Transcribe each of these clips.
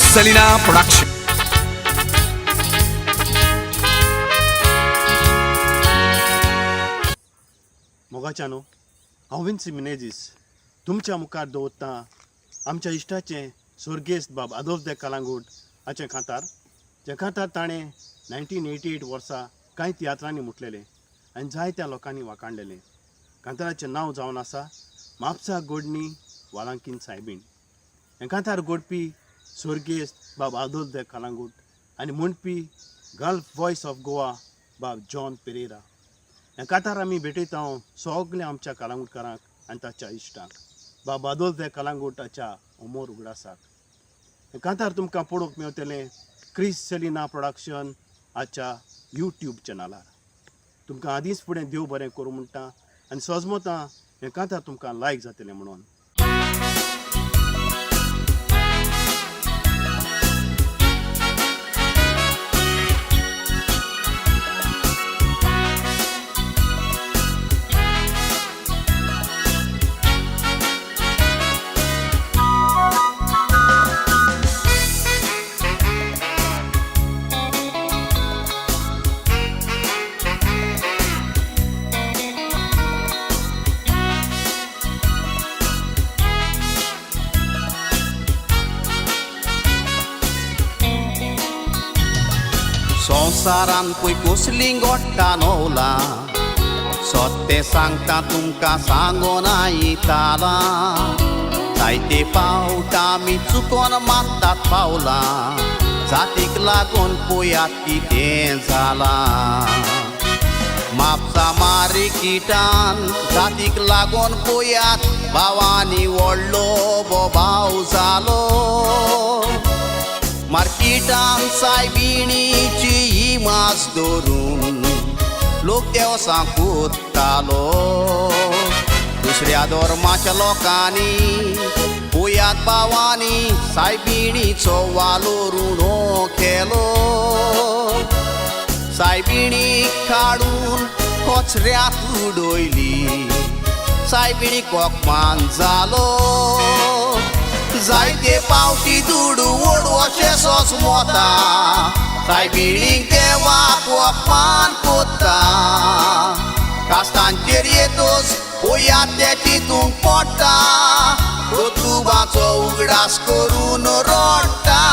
Selina Production. मोगाच्यानो हांव विन्सी मिनेजीस तुमच्या मुखार दवरता आमच्या इश्टाचे स्वर्गेस्त बाब आदोल्फ कलांगूट हाचे खातार जे खातार ताणें 1988 वर्सा कांय तियात्रांनी मुटलेले आनी जायत्या लोकांनी वाखाणलेले. कांताराचें नांव जावन आसा म्हापसा गोडणी वाळांकीन सायबीण. हे कांतार गोडपी स्वर्गेस्त बाब आदोल्फ कलांगूट आनी म्हणपी गल्फ वॉयस ऑफ गोवा बाब जॉन पेरेरा. हे कांतार आमी भेटयता सगल्या आमच्या कलांगूटकारांक आनी ताच्या इश्टांक बाब आदोल्फ कलांगूटाच्या अमोर उगडासाक. हे कांतार तुमकां पळोवंक मेळटलें क्रिस सेलिना प्रोडक्शन हाच्या यूट्यूब चॅनलार. तुमकां आदींच फुडें देव बरें करूं म्हणटा आनी सजमतां हें कांतार तुमकां लायक जातलें म्हणून. संवसारान पळय कसली गोट्टा नवला सत्य सांगता तुमकां सांगून आयताला. जायते फावट आमी चुकोन मारतात पावलां जातीक लागून पळयात कितें जालां. म्हापसा मारिकिटान जातीक लागून पळयात भावांनी व्हडलो बोबाव जालो. मार्केटान सायबिणीची इमाज धरून लोक देवसां कोत्तालो. दुसऱ्या धर्माच्या लोकांनी पळयात भावांनी सायबिणीचो वालोर उणो केलो. सायबिणीक काडून कचऱ्यात उडयली सायबिणीक अपमान जालो. जायते पावटी दूड ओडवशे सोसमोता सायबिणीक देवाक अपमान कोत्ता. कास्तांचेर येतोच पळयात ते चिंतूंक पडटा दोतोबाचो उगडास करून रडटा.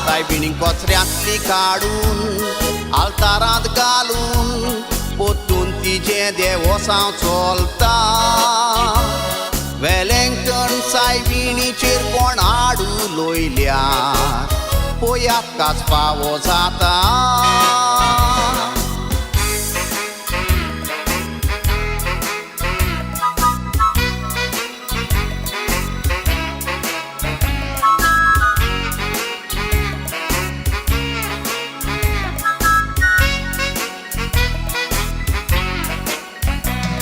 सायबिणीक कचऱ्यांतली काडून आल्तारांत घालून पोत्तून तिजें देवसांव चलता. वेलेंकन सायबिणीचेर कोण हाडू लोयल्या पळयात काच फावो जाता.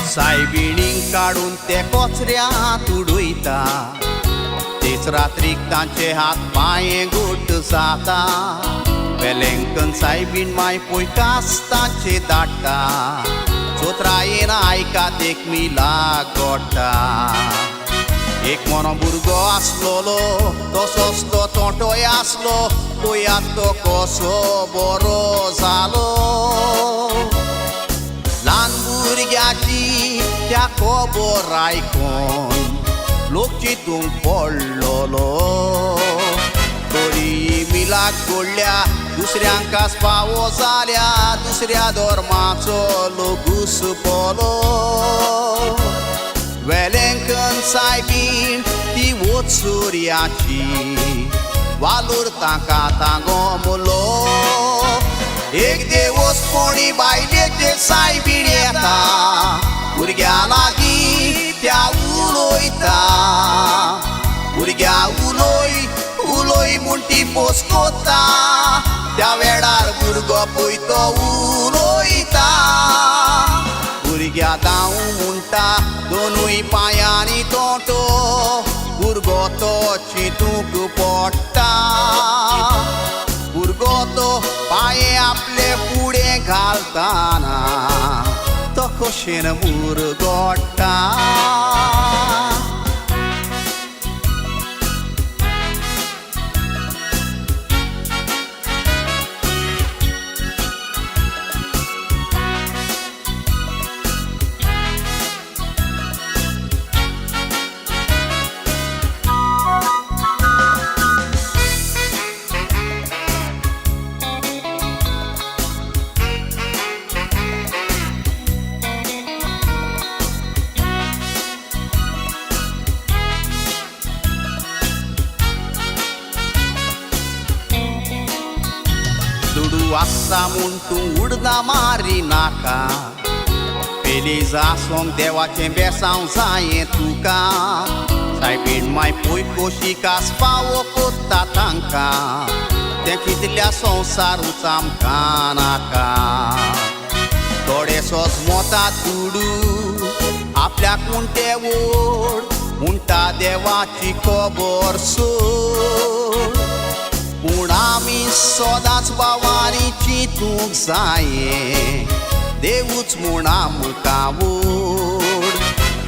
सायबिणीक काडून ते कचऱ्यांत उडयता. तेच रात्रीक तांचे हात पांये घोट जाता. वेलेंकन सायबीण माय पळय कास्तांचे धाडटा. चोत्रायेन आयकात एक मिलाक घोडटा. एक मोनो भुरगो आसलोलो तसोच तो तोटोय आसलो पळयात तो कसो बरो जालो. ल्हान भुरग्याची त्या खबर आयकून लोक चिंतूंक पडलोलो. तरी मिलाक घडल्या दुसऱ्यांकाच फावो जाल्या दुसऱ्या धर्माचो लोक घुसपलो. वेलेंकन सायबीण ती वचुर्याची वालोर ताका तांगोमलो. एक दिवस कोणी बायलेचे सायबीण येता भुरग्या लागीं त्या उलोयता. भुरग्या उलोय उलोय म्हूण ती पोसकोता. त्या वेळार भुरगो पळय तो उलोयता. भुरग्या दाव म्हणटा दोनूय पांयांनी तोटो भुरगो तो चिंतूंक पडटा. भुरगो तो पांये आपले फुडें घालतना तो खोशेन मुरगोडटा. तूं आसा म्हूण तूं उडदा मारी नाका फेलीज आसोंक देवाचें बेसांव जायें तुका सायबीण माय पळय कशी कास फावो कोत्ता तांकां तें कितल्या संवसारूच आमकां नाका थोडे सोज मोतात दुडू आपल्याक म्हूण ते व्हड म्हणटा देवाची खबर सोड पूण आमी सदांच भावानी चिंतूंक जाये देवूच म्हूण आमकां व्हड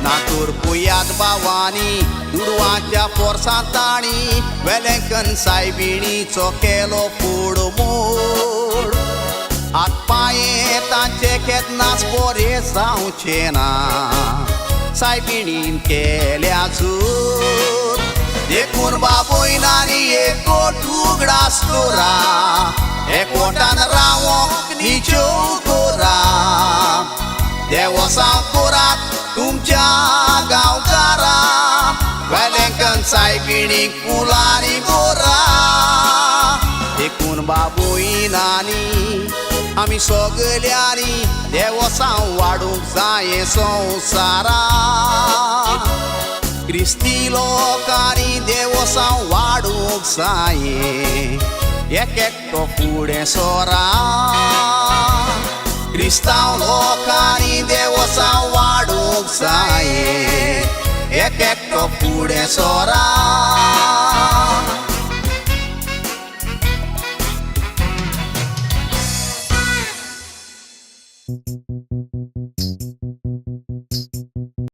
ना तर पयात भावानी दुडवांच्या पोरसांत ताणी वेलेंकन सायबिणीचो केलो फोडमोड हात पांये तांचे केन्नाच बरे जावचे ना सायबिणीन केल्या जोर देखून बाबोयनानी एकवट उगडास करा एकवटान रावोंक निज्यो करा देवसांव करात तुमच्या गांवकारा वेलेंकन सायबिणीक फुलांनी गोरा देखून बाबोयनानी आमी सगल्यांनी देवसांव वाडूंक जाये संवसारा क्रिस्ती लोकांनी देवसांव वाडूंक जाये एक एकटो फुडें सोरा क्रिस्तांव लोकांनी देवसांव वाडूंक जाये एक एकटो फुडें सोरा